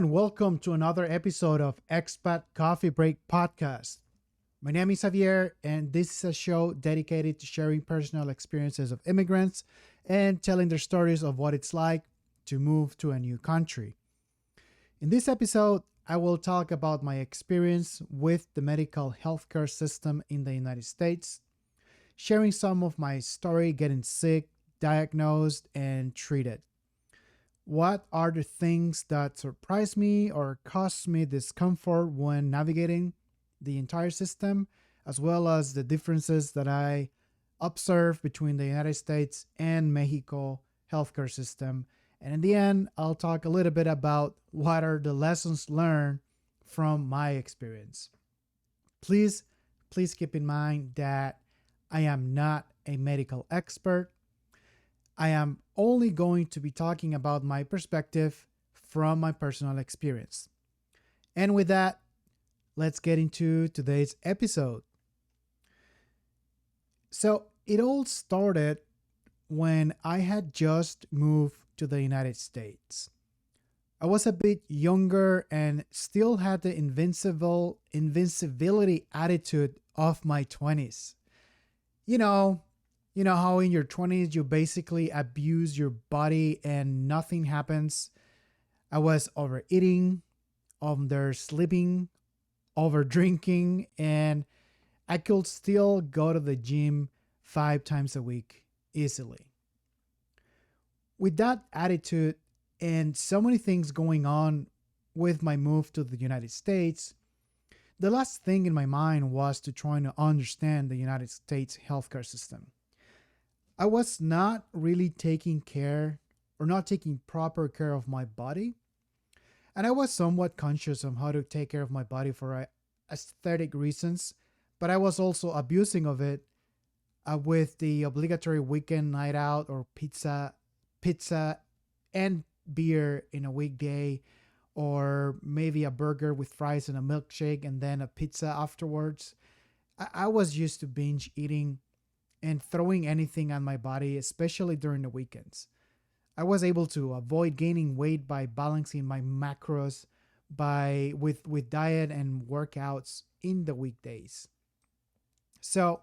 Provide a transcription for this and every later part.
and welcome to another episode of Expat Coffee Break Podcast. My name is Javier, and this is a show dedicated to sharing personal experiences of immigrants and telling their stories of what it's like to move to a new country. In this episode, I will talk about my experience with the medical healthcare system in the United States, sharing some of my story getting sick, diagnosed, and treated. What are the things that surprised me or caused me discomfort when navigating the entire system, as well as the differences that I observed between the United States and Mexico healthcare system. And in the end, I'll talk a little bit about what are the lessons learned from my experience. Please keep in mind that I am not a medical expert. I am only going to be talking about my perspective from my personal experience. And with that, let's get into today's episode. So it all started when I had just moved to the United States. I was a bit younger and still had the invincibility attitude of my 20s. You know how in your 20s you basically abuse your body and nothing happens. I was overeating, under sleeping, over drinking, and I could still go to the gym 5 times a week easily. With that attitude and so many things going on with my move to the United States, the last thing in my mind was to try to understand the United States healthcare system. I was not really taking care or not taking proper care of my body. And I was somewhat conscious of how to take care of my body for aesthetic reasons, but I was also abusing of it with the obligatory weekend night out or pizza and beer in a weekday, or maybe a burger with fries and a milkshake and then a pizza afterwards. I was used to binge eating and throwing anything on my body, especially during the weekends. I was able to avoid gaining weight by balancing my macros with diet and workouts in the weekdays. So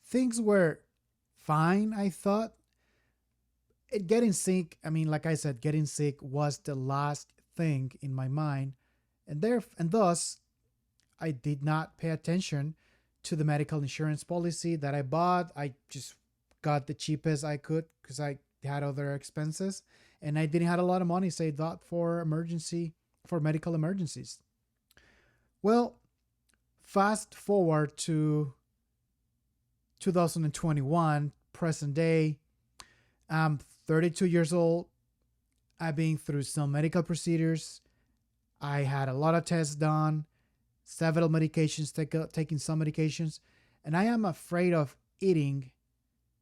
things were fine, I thought. Getting sick, like I said, getting sick was the last thing in my mind, and thus I did not pay attention to the medical insurance policy that I bought. I just got the cheapest I could because I had other expenses and I didn't have a lot of money saved up for medical emergencies. Well, fast forward to 2021, present day. I'm 32 years old. I've been through some medical procedures. I had a lot of tests done, several medications, taking some medications, and I am afraid of eating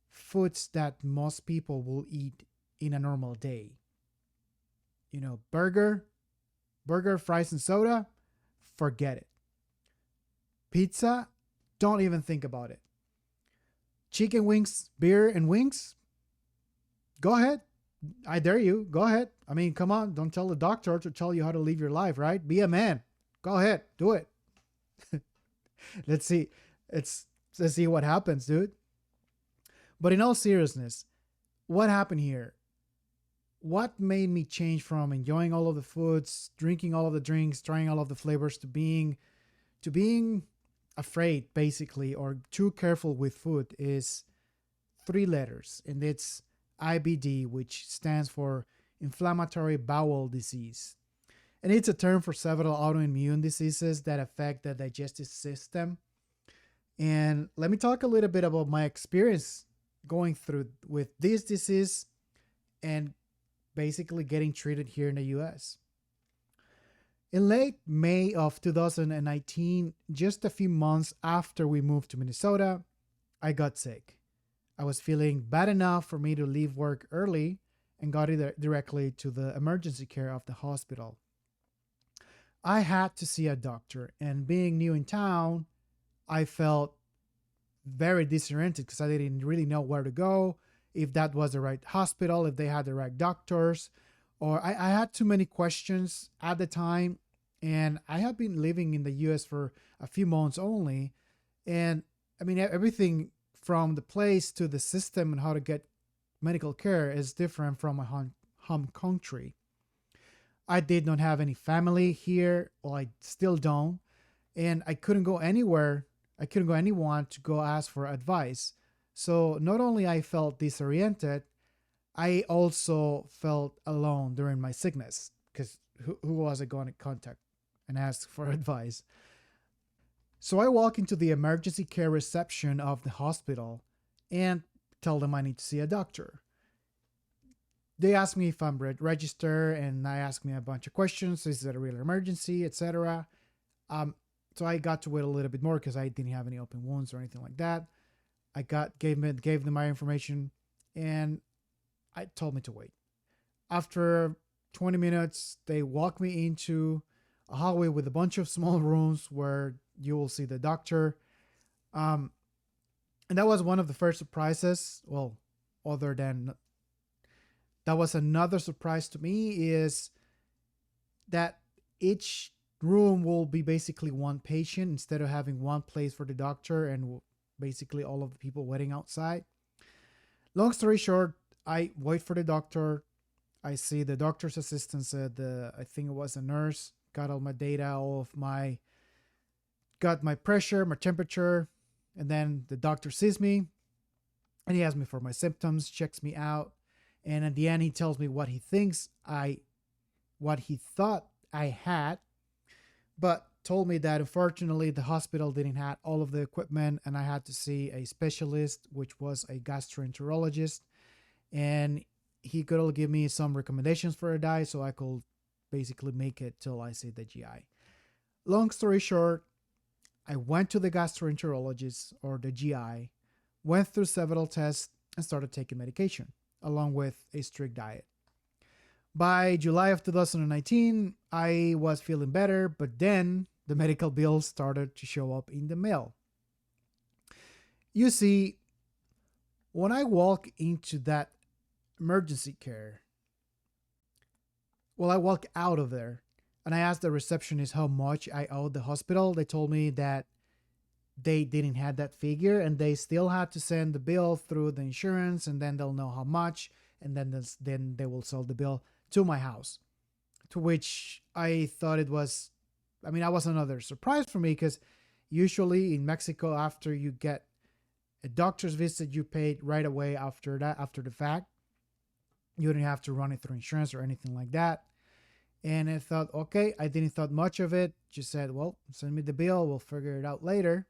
foods that most people will eat in a normal day. Burger, fries, and soda, forget it. Pizza, don't even think about it. Chicken wings, beer, and wings, go ahead. I dare you. Go ahead. Come on. Don't tell the doctor to tell you how to live your life, right? Be a man. Go ahead. Do it. Let's see. Let's see what happens, dude. But in all seriousness, what happened here? What made me change from enjoying all of the foods, drinking all of the drinks, trying all of the flavors to being afraid, basically, or too careful with food is 3 letters, and it's IBD, which stands for inflammatory bowel disease. And it's a term for several autoimmune diseases that affect the digestive system. And let me talk a little bit about my experience going through with this disease and basically getting treated here in the US. In late May of 2019, just a few months after we moved to Minnesota, I got sick. I was feeling bad enough for me to leave work early and got directly to the emergency care of the hospital. I had to see a doctor, and being new in town, I felt very disoriented because I didn't really know where to go, if that was the right hospital, if they had the right doctors, or I had too many questions at the time. And I have been living in the US for a few months only. And I mean, everything from the place to the system and how to get medical care is different from my home country. I did not have any family here, or I still don't, and I couldn't go anywhere. I couldn't go anyone to go ask for advice. So not only I felt disoriented, I also felt alone during my sickness because who was I going to contact and ask for advice? So I walk into the emergency care reception of the hospital and tell them I need to see a doctor. They ask me if I'm registered, and I ask me a bunch of questions. Is it a real emergency, etc. So I got to wait a little bit more because I didn't have any open wounds or anything like that. Gave them my information, and I told me to wait. After 20 minutes, they walked me into a hallway with a bunch of small rooms where you will see the doctor. And that was one of the first surprises. Well, other than that was another surprise to me is that each room will be basically one patient instead of having one place for the doctor and basically all of the people waiting outside. Long story short, I wait for the doctor. I see the doctor's assistant said I think it was a nurse, got all my data, got my pressure, my temperature, and then the doctor sees me and he asks me for my symptoms, checks me out, and at the end he tells me what he thought I had, but told me that unfortunately the hospital didn't have all of the equipment and I had to see a specialist, which was a gastroenterologist, and he could give me some recommendations for a diet so I could basically make it till I see the GI. Long story short, I went to the gastroenterologist or the GI, went through several tests, and started taking medication along with a strict diet. By July of 2019, I was feeling better, but then the medical bills started to show up in the mail. You see, when I walk into that emergency care, I walk out of there and I asked the receptionist how much I owed the hospital. They told me that they didn't have that figure and they still had to send the bill through the insurance, and then they'll know how much, and then they will sell the bill to my house. To which I thought it was, that was another surprise for me because usually in Mexico, after you get a doctor's visit, you pay right away after the fact. You didn't have to run it through insurance or anything like that. And I thought, okay, I didn't thought much of it. Just said, well, send me the bill. We'll figure it out later.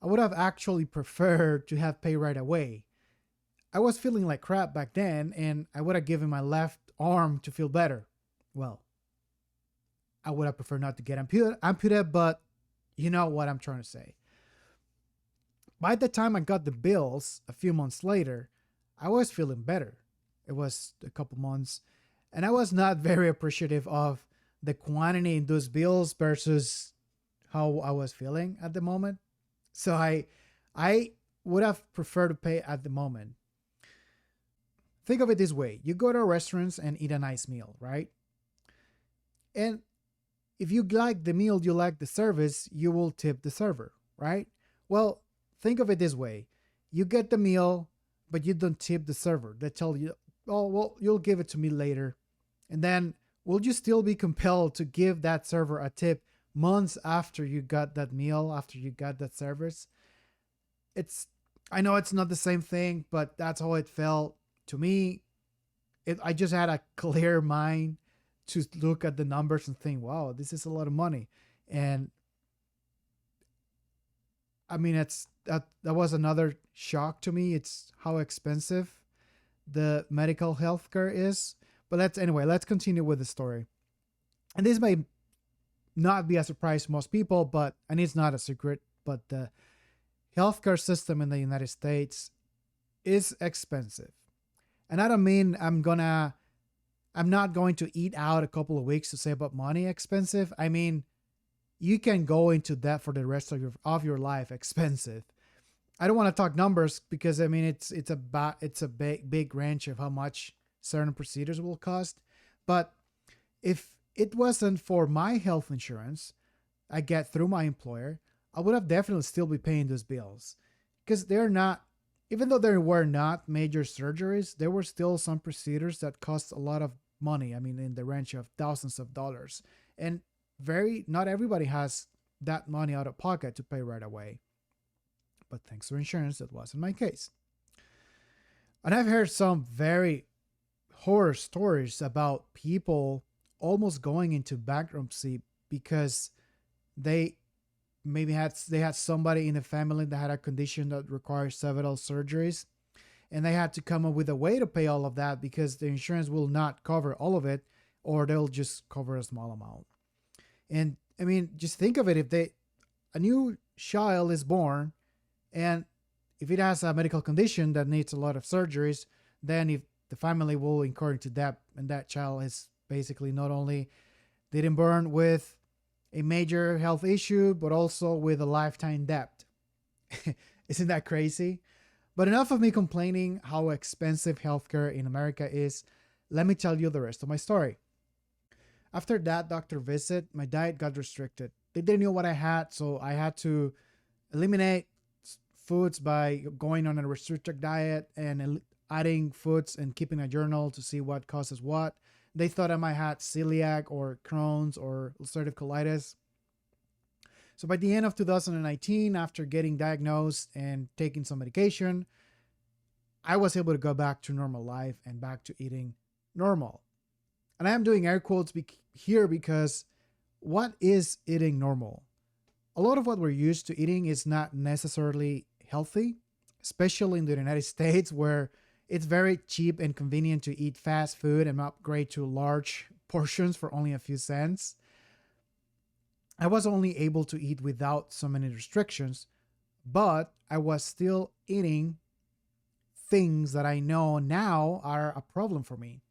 I would have actually preferred to have paid right away. I was feeling like crap back then, and I would have given my left arm to feel better. Well, I would have preferred not to get amputated, but you know what I'm trying to say. By the time I got the bills a few months later, I was feeling better. It was a couple months, and I was not very appreciative of the quantity in those bills versus how I was feeling at the moment. So I would have preferred to pay at the moment. Think of it this way. You go to restaurants and eat a nice meal, right? And if you like the meal, you like the service, you will tip the server, right? Well, think of it this way. You get the meal, but you don't tip the server. They tell you, oh, well, you'll give it to me later. And then will you still be compelled to give that server a tip months after you got that meal, after you got that service? I know it's not the same thing, but that's how it felt to me. I just had a clear mind to look at the numbers and think, wow, this is a lot of money. And that was another shock to me. It's how expensive the medical healthcare is. But let's continue with the story. And this may not be a surprise to most people, and it's not a secret, but the healthcare system in the United States is expensive. And I don't mean I'm not going to eat out a couple of weeks to save up money expensive. I mean, you can go into debt for the rest of your life expensive. I don't want to talk numbers because it's a big range of how much certain procedures will cost. But if it wasn't for my health insurance I get through my employer, I would have definitely still be paying those bills because they're not, even though there were not major surgeries, there were still some procedures that cost a lot of money. I mean, in the range of thousands of dollars. And not everybody has that money out of pocket to pay right away. But thanks to insurance, that wasn't my case. And I've heard some very horror stories about people almost going into bankruptcy because they they had somebody in the family that had a condition that requires several surgeries, and they had to come up with a way to pay all of that because the insurance will not cover all of it, or they'll just cover a small amount. And I mean, just think of it: if a new child is born, and if it has a medical condition that needs a lot of surgeries, then if the family will incur into debt, and that child is basically not only didn't born with a major health issue, but also with a lifetime debt. Isn't that crazy? But enough of me complaining how expensive healthcare in America is. Let me tell you the rest of my story. After that doctor visit, my diet got restricted. They didn't know what I had, so I had to eliminate foods by going on a restricted diet and adding foods and keeping a journal to see what causes what. They thought I might have celiac or Crohn's or ulcerative colitis. So by the end of 2019, after getting diagnosed and taking some medication, I was able to go back to normal life and back to eating normal. And I am doing air quotes here because what is eating normal? A lot of what we're used to eating is not necessarily healthy, especially in the United States where it's very cheap and convenient to eat fast food and upgrade to large portions for only a few cents. I was only able to eat without so many restrictions, but I was still eating things that I know now are a problem for me.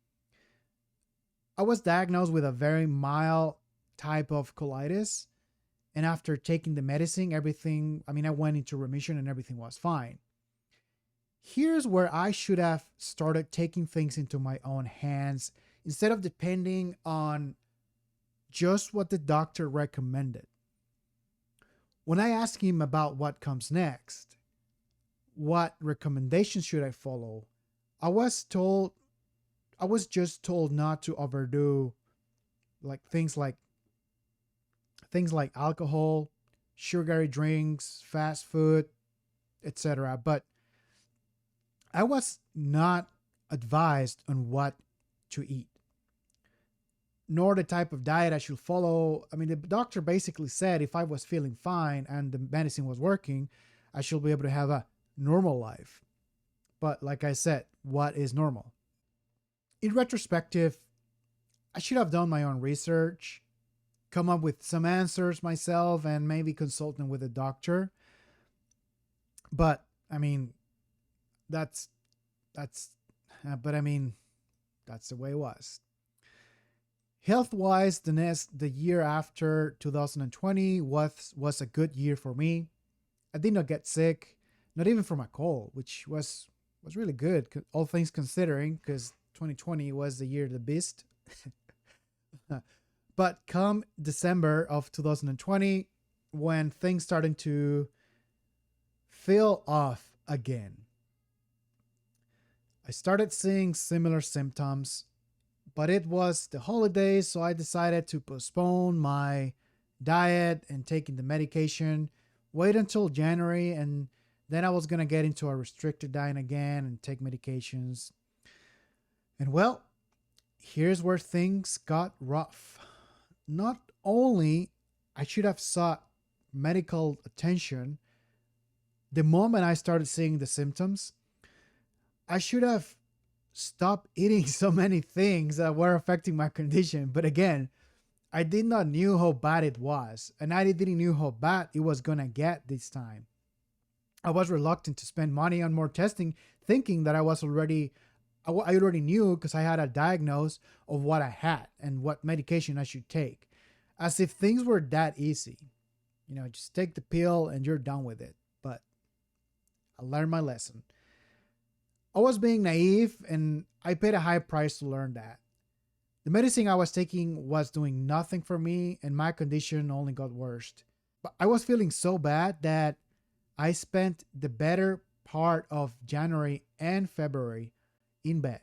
I was diagnosed with a very mild type of colitis, and after taking the medicine, I went into remission and everything was fine. Here's where I should have started taking things into my own hands instead of depending on just what the doctor recommended. When I asked him about what comes next, what recommendations should I follow, I was just told not to overdo things like alcohol, sugary drinks, fast food, etc. But I was not advised on what to eat, nor the type of diet I should follow. I mean, the doctor basically said if I was feeling fine and the medicine was working, I should be able to have a normal life. But like I said, what is normal? In retrospective, I should have done my own research, come up with some answers myself, and maybe consulting with a doctor. But I mean, that's the way it was. Health-wise, the year after 2020 was a good year for me. I did not get sick, not even from a cold, which was really good, all things considering, because 2020 was the year of the beast. But come December of 2020, when things started to feel off again, I started seeing similar symptoms, but it was the holidays, so I decided to postpone my diet and taking the medication, wait until January, and then I was going to get into a restricted diet again and take medications. And well, here's where things got rough. Not only I should have sought medical attention the moment I started seeing the symptoms, I should have stopped eating so many things that were affecting my condition. But again, I did not knew how bad it was, and I didn't knew how bad it was gonna get this time. I was reluctant to spend money on more testing, thinking that I already knew because I had a diagnosis of what I had and what medication I should take, as if things were that easy. Just take the pill and you're done with it. But I learned my lesson. I was being naive, and I paid a high price to learn that. The medicine I was taking was doing nothing for me, and my condition only got worse. But I was feeling so bad that I spent the better part of January and February in bed,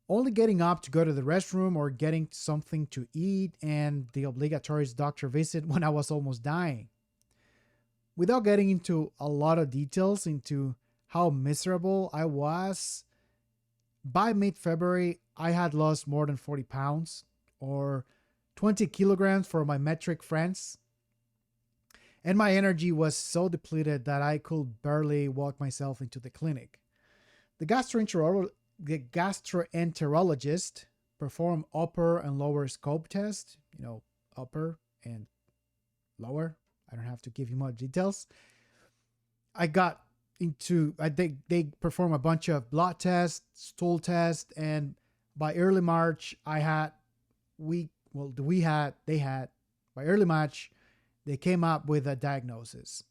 only getting up to go to the restroom or getting something to eat and the obligatory doctor visit when I was almost dying. Without getting into a lot of details into how miserable I was, by mid February, I had lost more than 40 pounds or 20 kilograms for my metric friends. And my energy was so depleted that I could barely walk myself into the clinic. The gastroenterologist performed upper and lower scope test, upper and lower. I don't have to give you more details. I think they perform a bunch of blood tests, stool tests, and by early March, by early March, they came up with a diagnosis.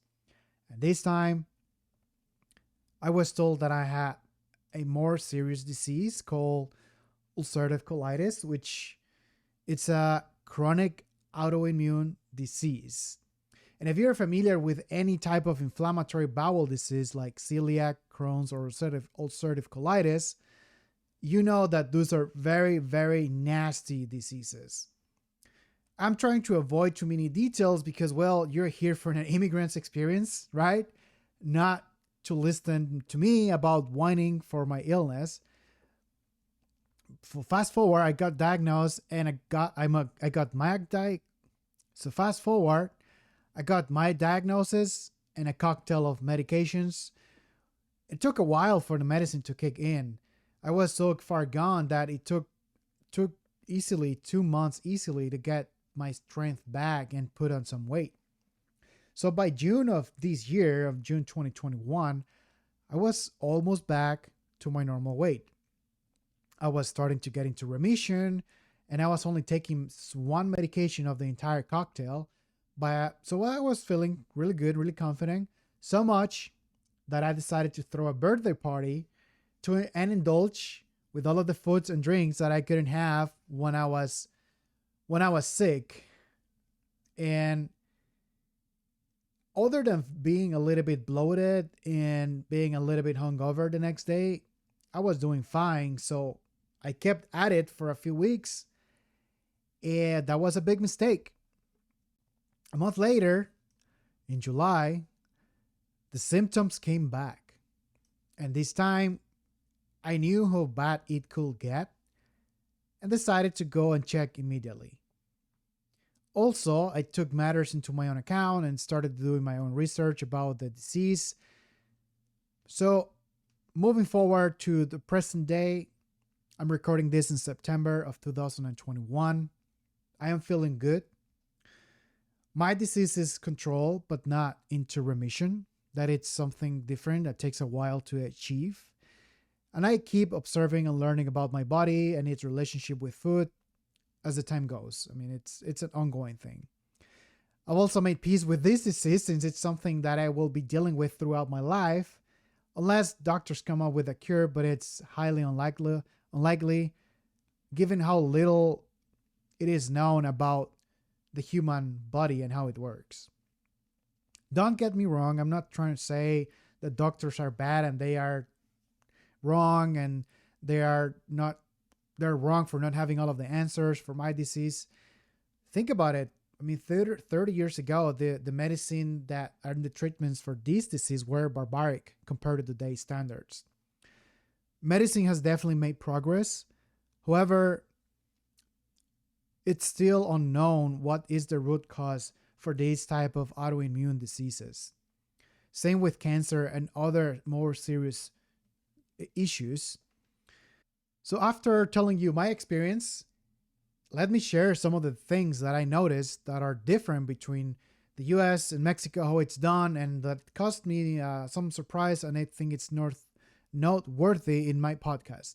And this time, I was told that I had a more serious disease called ulcerative colitis, which it's a chronic autoimmune disease. And if you're familiar with any type of inflammatory bowel disease like celiac, Crohn's, or ulcerative colitis, you know that those are very, very nasty diseases. I'm trying to avoid too many details because, well, you're here for an immigrant's experience, right? Not to listen to me about whining for my illness. Fast forward, I got diagnosed and I got my diagnosis and a cocktail of medications. It took a while for the medicine to kick in. I was so far gone that it took easily 2 months to get my strength back and put on some weight. So by June of this year, of June 2021, I was almost back to my normal weight. I was starting to get into remission, and I was only taking one medication of the entire cocktail. So I was feeling really good, really confident, so much that I decided to throw a birthday party and indulge with all of the foods and drinks that I couldn't have when I was sick. And other than being a little bit bloated and being a little bit hungover the next day, I was doing fine. So I kept at it for a few weeks, and that was a big mistake. A month later, in July, the symptoms came back. And this time, I knew how bad it could get and decided to go and check immediately. Also, I took matters into my own account and started doing my own research about the disease. So, moving forward to the present day, I'm recording this in September of 2021. I am feeling good. My disease is controlled, but not into remission. That it's something different that takes a while to achieve. And I keep observing and learning about my body and its relationship with food as the time goes. I mean, it's an ongoing thing. I've also made peace with this disease since it's something that I will be dealing with throughout my life, unless doctors come up with a cure, but it's highly unlikely given how little it is known about the human body and how it works. Don't get me wrong, I'm not trying to say that doctors are bad and they are wrong and they're wrong for not having all of the answers for my disease. Think about it. I mean, 30 years ago, the medicine that and the treatments for this disease were barbaric compared to today's standards. Medicine has definitely made progress. However, it's still unknown what is the root cause for these type of autoimmune diseases. Same with cancer and other more serious issues. So after telling you my experience, let me share some of the things that I noticed that are different between the US and Mexico, how it's done, and that caused me some surprise, and I think it's noteworthy in my podcast.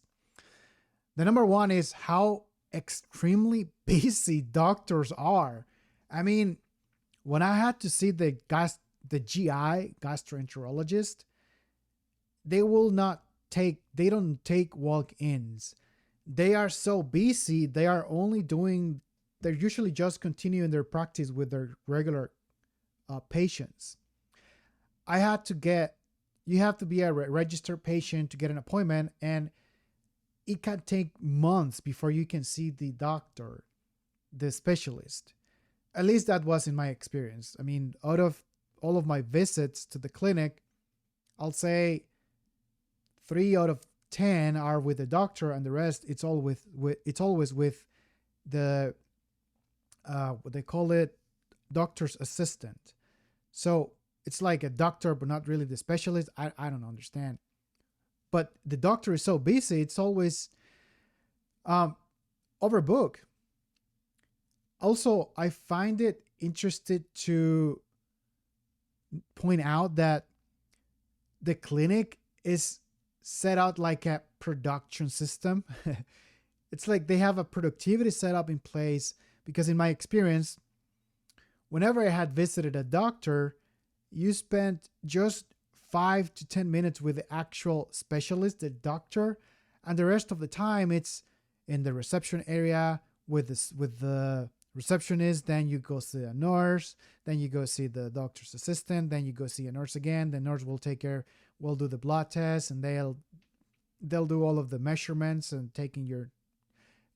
The number one is how extremely busy doctors are. I mean, when I had to see the GI, gastroenterologist, they don't take walk-ins. they are so busy, they're usually just continuing their practice with their regular patients. I had to get, you have to be a registered patient to get an appointment, and it can take months before you can see the doctor, the specialist. At least that was in my experience. I mean, out of all of my visits to the clinic, I'll say 3 out of 10 are with the doctor, and the rest it's always with the what they call it, doctor's assistant. So it's like a doctor, but not really the specialist. I don't understand. But the doctor is so busy, it's always overbooked. Also, I find it interesting to point out that the clinic is set out like a production system. It's like they have a productivity setup in place, because in my experience, whenever I had visited a doctor, you spent just 5 to 10 minutes with the actual specialist, the doctor, and the rest of the time it's in the reception area with the receptionist. Then you go see a nurse, then you go see the doctor's assistant, then you go see a nurse again. The nurse will do the blood test, and they'll do all of the measurements and taking your,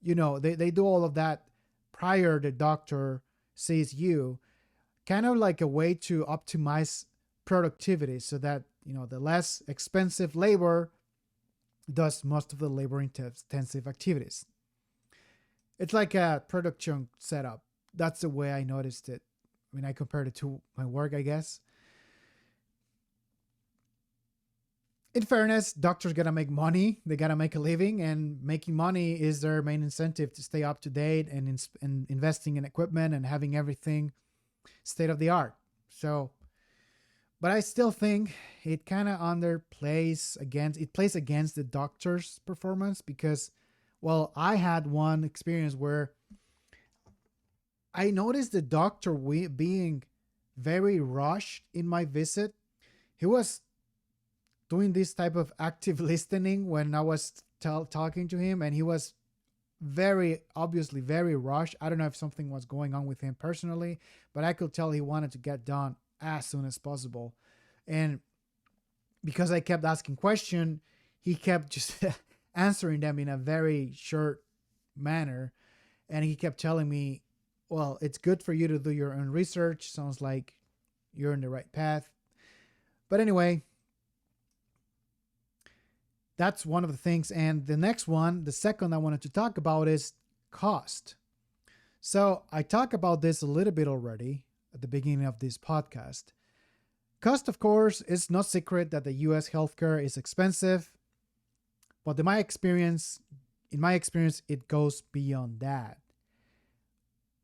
they do all of that prior the doctor sees you, kind of like a way to optimize productivity, so that the less expensive labor does most of the labor intensive activities. It's like a production setup. That's the way I noticed it. I mean, I compared it to my work, I guess. In fairness, doctors gotta make money. They gotta make a living, and making money is their main incentive to stay up to date and investing in equipment and having everything state of the art. So, but I still think it kind of plays against the doctor's performance, because, well, I had one experience where I noticed the doctor being very rushed in my visit. He was doing this type of active listening when I was talking to him, and he was very obviously very rushed. I don't know if something was going on with him personally, but I could tell he wanted to get done as soon as possible. And because I kept asking questions, he kept just answering them in a very short manner. And he kept telling me, well, it's good for you to do your own research. Sounds like you're in the right path. But anyway, that's one of the things. And the next one, the second I wanted to talk about, is cost. So I talked about this a little bit already at the beginning of this podcast. Cost, of course, is no secret that the US healthcare is expensive. But in my experience, it goes beyond that.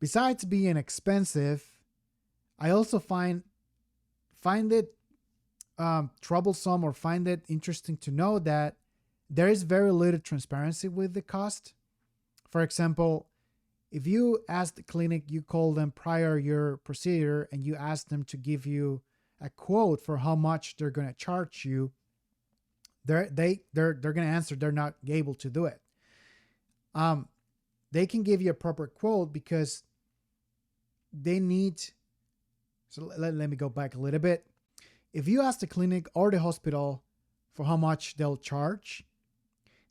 Besides being expensive, I also find it troublesome, or find it interesting to know that there is very little transparency with the cost. For example, if you ask the clinic, you call them prior your procedure, and you ask them to give you a quote for how much they're going to charge you, they're going to answer they're not able to do it. They can give you a proper quote because they need. So let me go back a little bit. If you ask the clinic or the hospital for how much they'll charge,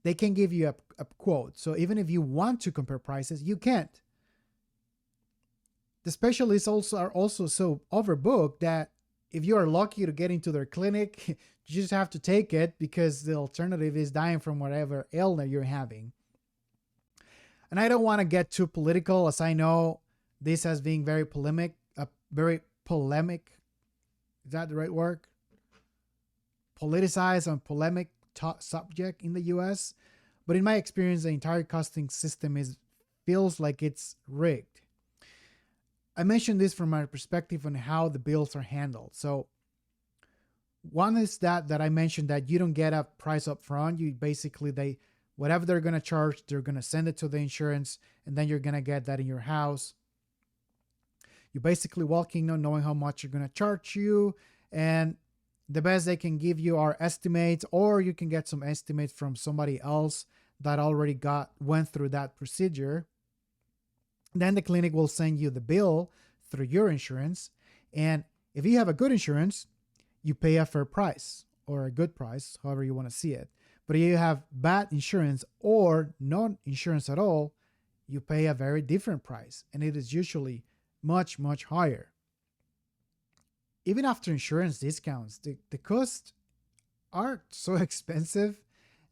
they can give you a quote. So even if you want to compare prices, you can't. The specialists are also so overbooked that if you are lucky to get into their clinic, you just have to take it, because the alternative is dying from whatever illness you're having. And I don't want to get too political, as I know this has been very polemic. Is that the right word? Politicized and polemic subject in the US. But in my experience, the entire costing system feels like it's rigged. I mentioned this from my perspective on how the bills are handled. So one is that I mentioned that you don't get a price up front. You basically, whatever they're going to charge, they're going to send it to the insurance, and then you're going to get that in your house. You're basically walking on knowing how much you're going to charge you, and the best they can give you are estimates, or you can get some estimates from somebody else that already went through that procedure. Then the clinic will send you the bill through your insurance. And if you have a good insurance, you pay a fair price or a good price, however you want to see it. But if you have bad insurance or no insurance at all, you pay a very different price. And it is usually much, much higher. Even after insurance discounts, the costs are so expensive.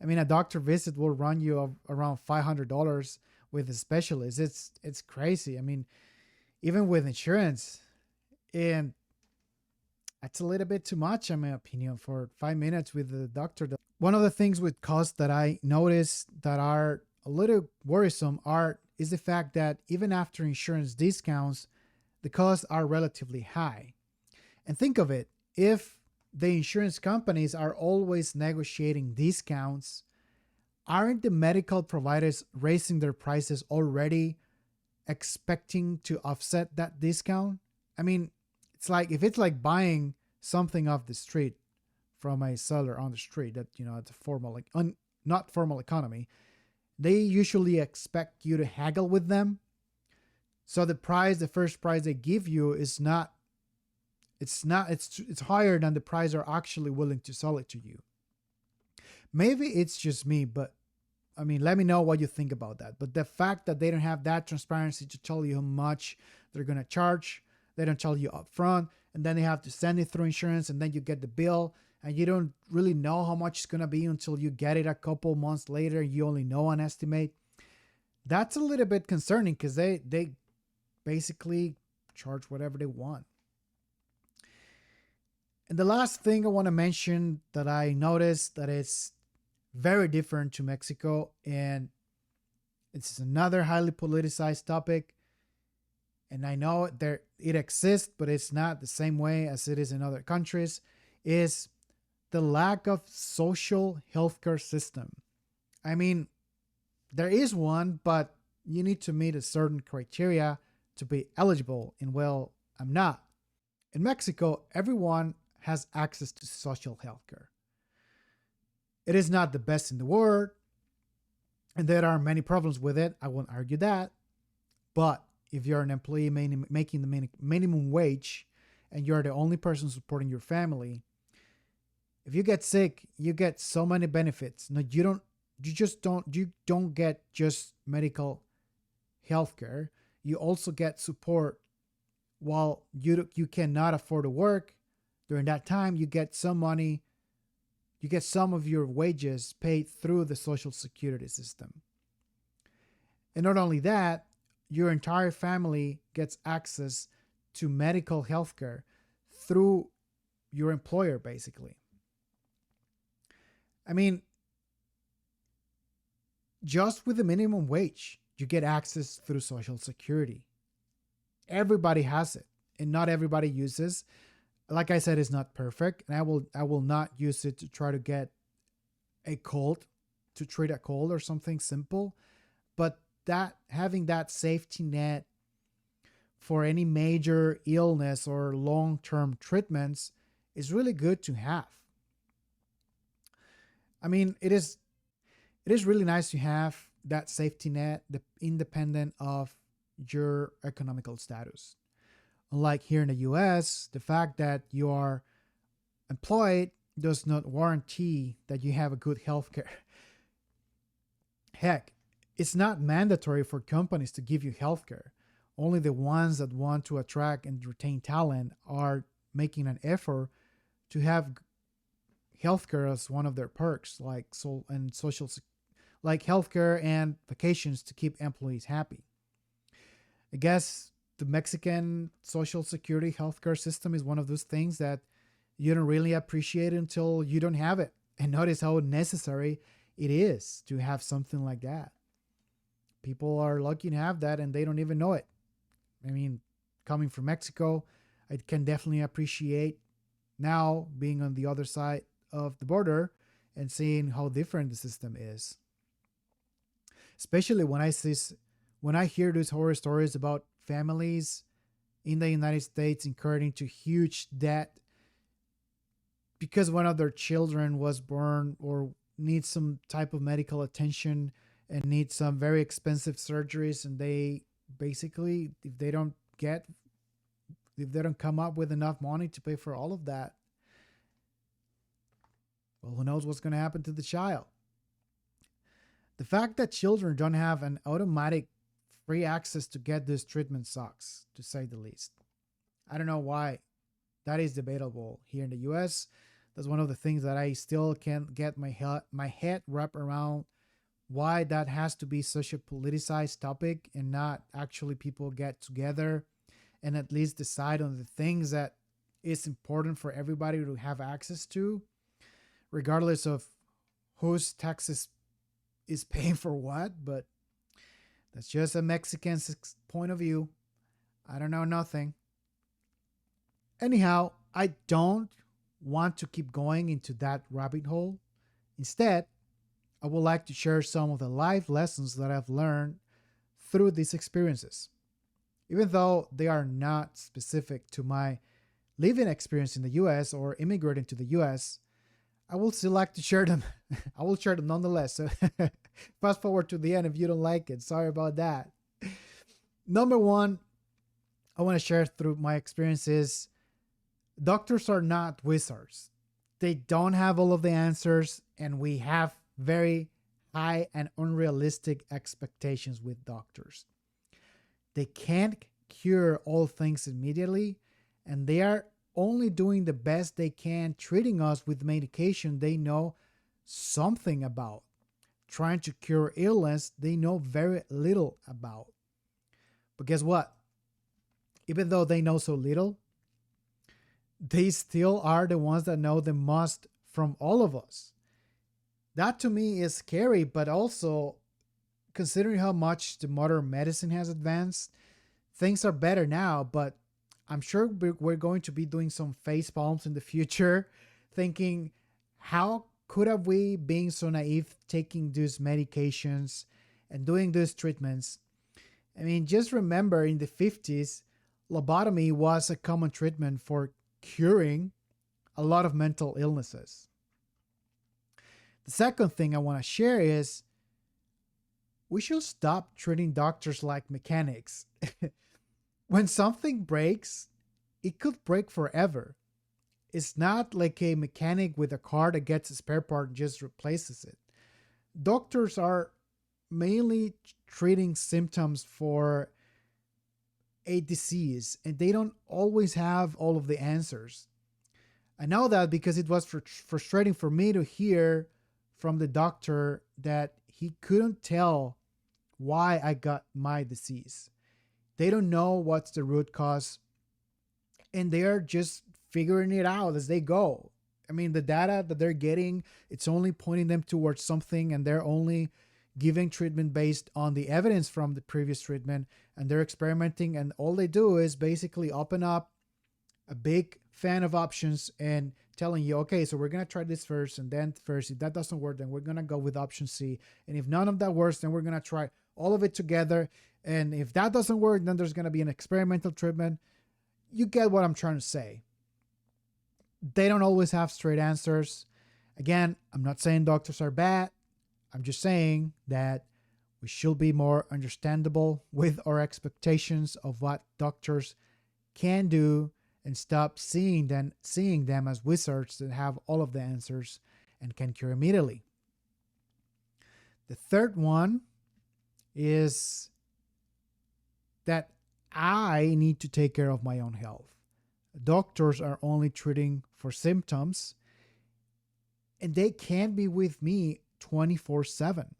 I mean, a doctor visit will run you around $500 with a specialist. It's crazy. I mean, even with insurance, and that's a little bit too much, in my opinion, for 5 minutes with the doctor. One of the things with costs that I noticed that are a little worrisome is the fact that even after insurance discounts, the costs are relatively high. And think of it, if the insurance companies are always negotiating discounts, aren't the medical providers raising their prices already, expecting to offset that discount? I mean, if it's like buying something off the street from a seller on the street that, it's a formal, not formal economy, they usually expect you to haggle with them. So the first price they give you it's higher than the price they're actually willing to sell it to you. Maybe it's just me, but I mean, let me know what you think about that. But the fact that they don't have that transparency to tell you how much they're going to charge, they don't tell you up front, and then they have to send it through insurance, and then you get the bill, and you don't really know how much it's going to be until you get it a couple months later. You only know an estimate. That's a little bit concerning because they basically charge whatever they want. And the last thing I want to mention that I noticed that it's very different to Mexico, and it's another highly politicized topic. And I know it exists, but it's not the same way as it is in other countries, is the lack of social healthcare system. I mean, there is one, but you need to meet a certain criteria to be eligible. And well, I'm not. In Mexico, everyone has access to social healthcare. It is not the best in the world, and there are many problems with it. I won't argue that. But if you're an employee making the minimum wage and you're the only person supporting your family, if you get sick, you get so many benefits. No, you don't get just medical healthcare. You also get support while you cannot afford to work. During that time, you get some money. You get some of your wages paid through the Social Security system. And not only that, your entire family gets access to medical healthcare through your employer, basically. I mean, just with the minimum wage, you get access through Social Security. Everybody has it, and not everybody uses. Like I said, it's not perfect, and I will not use it to try to get a cold, to treat a cold or something simple. But that having that safety net for any major illness or long-term treatments is really good to have. I mean, it is really nice to have that safety net, independent of your economical status. Unlike here in the US, the fact that you are employed does not warranty that you have a good healthcare. Heck, it's not mandatory for companies to give you healthcare. Only the ones that want to attract and retain talent are making an effort to have healthcare as one of their perks, like healthcare and vacations to keep employees happy. I guess the Mexican Social Security healthcare system is one of those things that you don't really appreciate until you don't have it. And notice how necessary it is to have something like that. People are lucky to have that and they don't even know it. I mean, coming from Mexico, I can definitely appreciate now being on the other side of the border and seeing how different the system is. Especially when I hear these horror stories about families in the United States incurring into huge debt because one of their children was born or need some type of medical attention and need some very expensive surgeries, and they basically, if they don't come up with enough money to pay for all of that, well, who knows what's going to happen to the child. The fact that children don't have an automatic free access to get this treatment sucks, to say the least. I don't know why that is debatable here in the US. That's one of the things that I still can't get my head wrapped around, why that has to be such a politicized topic and not actually people get together and at least decide on the things that is important for everybody to have access to, regardless of whose taxes is paying for what. But that's just a Mexican's point of view. I don't know nothing. Anyhow, I don't want to keep going into that rabbit hole. Instead, I would like to share some of the life lessons that I've learned through these experiences. Even though they are not specific to my living experience in the US or immigrating to the US, I will still like to share them. I will share them nonetheless. So fast forward to the end if you don't like it. Sorry about that. Number one, I want to share through my experiences. Doctors are not wizards. They don't have all of the answers, and we have very high and unrealistic expectations with doctors. They can't cure all things immediately, and they are only doing the best they can treating us with medication they know something about. Trying to cure illness they know very little about. But guess what? Even though they know so little, they still are the ones that know the most from all of us. That to me is scary, but also considering how much the modern medicine has advanced, things are better now, but I'm sure we're going to be doing some face palms in the future, thinking, how could have we been so naive taking these medications and doing these treatments? I mean, just remember in the 50s, lobotomy was a common treatment for curing a lot of mental illnesses. The second thing I want to share is we should stop treating doctors like mechanics. When something breaks, it could break forever. It's not like a mechanic with a car that gets a spare part and just replaces it. Doctors are mainly treating symptoms for a disease, and they don't always have all of the answers. I know that because it was frustrating for me to hear from the doctor that he couldn't tell why I got my disease. They don't know what's the root cause, and they're just figuring it out as they go. I mean, the data that they're getting, it's only pointing them towards something, and they're only giving treatment based on the evidence from the previous treatment, and they're experimenting, and all they do is basically open up a big fan of options and telling you, okay, so we're going to try this first, and then first, if that doesn't work, then we're going to go with option C. And if none of that works, then we're going to try all of it together. And if that doesn't work, then there's going to be an experimental treatment. You get what I'm trying to say. They don't always have straight answers. Again, I'm not saying doctors are bad. I'm just saying that we should be more understandable with our expectations of what doctors can do and stop seeing them as wizards that have all of the answers and can cure immediately. The third one is that I need to take care of my own health. Doctors are only treating for symptoms, and they can't be with me 24/7.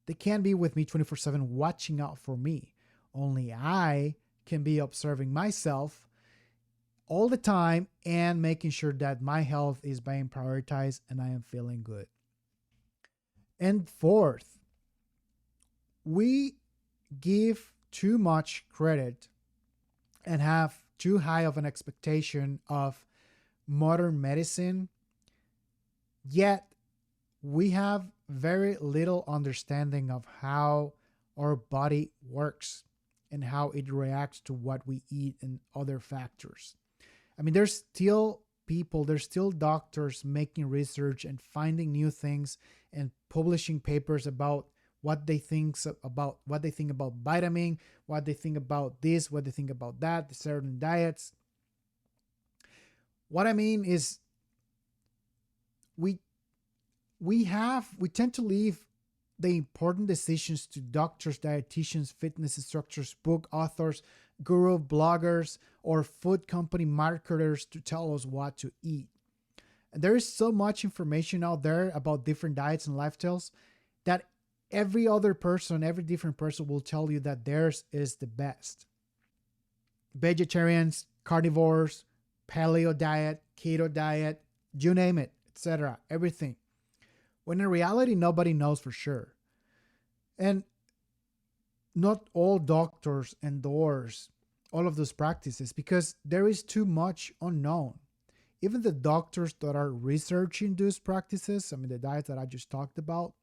They can't be with me 24/7 watching out for me. Only I can be observing myself all the time and making sure that my health is being prioritized and I am feeling good. And fourth, we give too much credit and have too high of an expectation of modern medicine, yet we have very little understanding of how our body works and how it reacts to what we eat and other factors. I mean, there's still people, there's still doctors making research and finding new things and publishing papers about what they think about vitamin, what they think about this, what they think about that, certain diets. What I mean is we we tend to leave the important decisions to doctors, dietitians, fitness instructors, book authors, guru bloggers, or food company marketers to tell us what to eat. And there is so much information out there about different diets and lifestyles that every different person will tell you that theirs is the best. Vegetarians, carnivores, paleo diet, keto diet, you name it, etc. Everything. When in reality, nobody knows for sure. And not all doctors endorse all of those practices because there is too much unknown. Even the doctors that are researching those practices, I mean, the diets that I just talked about,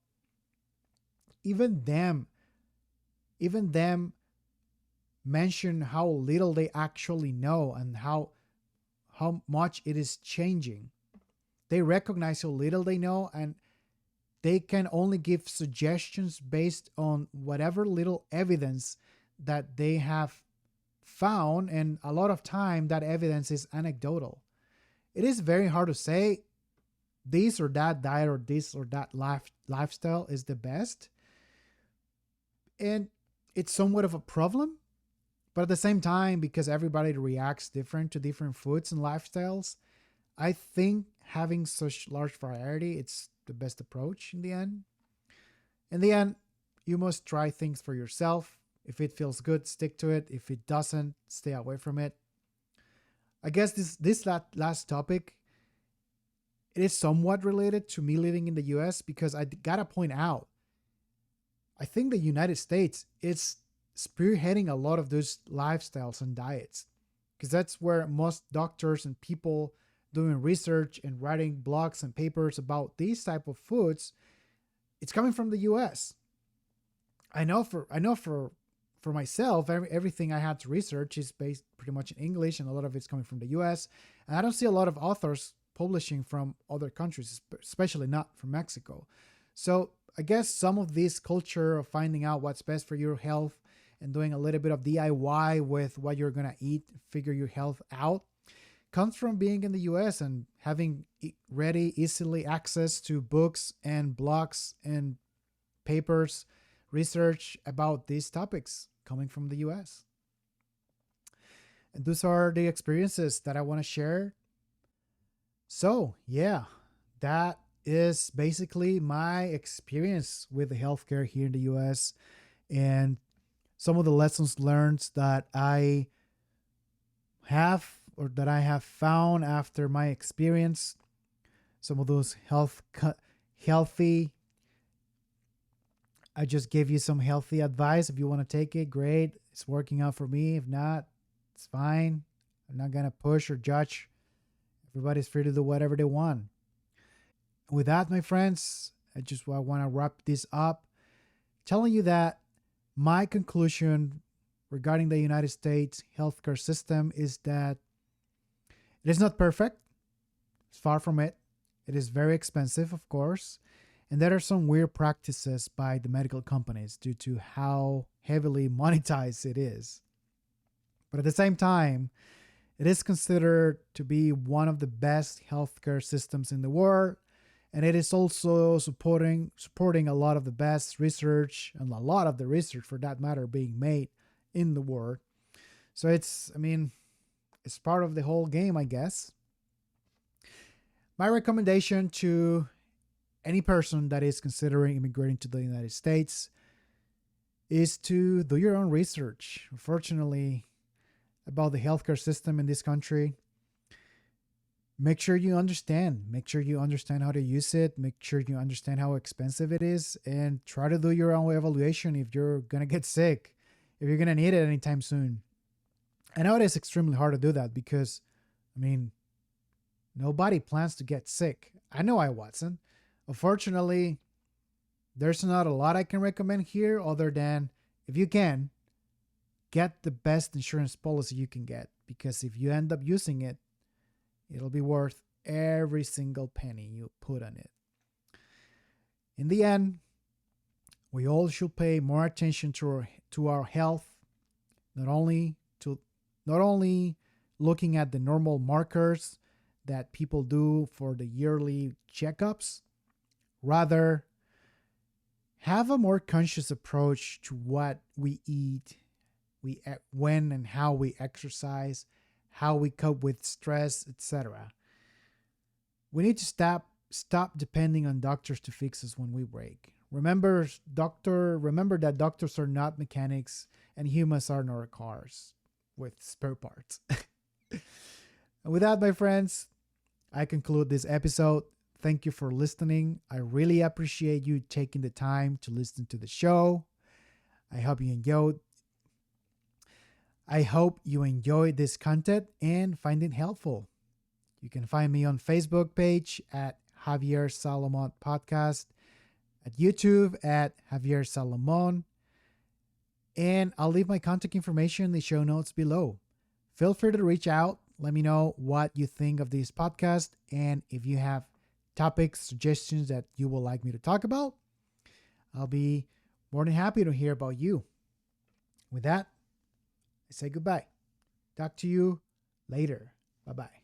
even them mention how little they actually know and how much it is changing. They recognize how little they know, and they can only give suggestions based on whatever little evidence that they have found, and a lot of time that evidence is anecdotal. It is very hard to say this or that diet or this or that lifestyle is the best. And it's somewhat of a problem. But at the same time, because everybody reacts different to different foods and lifestyles, I think having such large variety, it's the best approach in the end. In the end, you must try things for yourself. If it feels good, stick to it. If it doesn't, stay away from it. I guess this last topic, it is somewhat related to me living in the US because I gotta point out, I think the United States is spearheading a lot of those lifestyles and diets because that's where most doctors and people doing research and writing blogs and papers about these type of foods, it's coming from the US. I know for myself, everything I had to research is based pretty much in English, and a lot of it's coming from the US. And I don't see a lot of authors publishing from other countries, especially not from Mexico. So I guess some of this culture of finding out what's best for your health and doing a little bit of DIY with what you're going to eat, figure your health out, comes from being in the US and having ready, easily access to books and blogs and papers, research about these topics coming from the US. And those are the experiences that I want to share. So, yeah, that is basically my experience with the healthcare here in the US and some of the lessons learned that I have found after my experience. Some of those healthy. I just gave you some healthy advice. If you want to take it, great. It's working out for me. If not, it's fine. I'm not going to push or judge. Everybody's free to do whatever they want. With that, my friends, I want to wrap this up telling you that my conclusion regarding the United States healthcare system is that it is not perfect. It's far from it. It is very expensive, of course. And there are some weird practices by the medical companies due to how heavily monetized it is. But at the same time, it is considered to be one of the best healthcare systems in the world. And it is also supporting a lot of the best research and a lot of the research for that matter being made in the world. So it's part of the whole game, I guess. My recommendation to any person that is considering immigrating to the United States is to do your own research, unfortunately, about the healthcare system in this country. Make sure you understand. Make sure you understand how to use it. Make sure you understand how expensive it is. And try to do your own evaluation if you're going to get sick, if you're going to need it anytime soon. I know it is extremely hard to do that because, nobody plans to get sick. I know I wasn't. Unfortunately, there's not a lot I can recommend here other than, if you can, get the best insurance policy you can get. Because if you end up using it, It'll be worth every single penny you put on it. In the end, we all should pay more attention to our health, not only looking at the normal markers that people do for the yearly checkups, rather have a more conscious approach to what we eat, when and how we exercise, how we cope with stress, etc. We need to stop depending on doctors to fix us when we break. Remember that doctors are not mechanics and humans are not cars with spare parts. And with that, my friends, I conclude this episode. Thank you for listening. I really appreciate you taking the time to listen to the show. I hope you enjoyed this content and find it helpful. You can find me on Facebook page at Javier Salomon Podcast, at YouTube at Javier Salomon, and I'll leave my contact information in the show notes below. Feel free to reach out. Let me know what you think of this podcast, and if you have topics, suggestions that you would like me to talk about, I'll be more than happy to hear about you. With that, I say goodbye. Talk to you later. Bye-bye.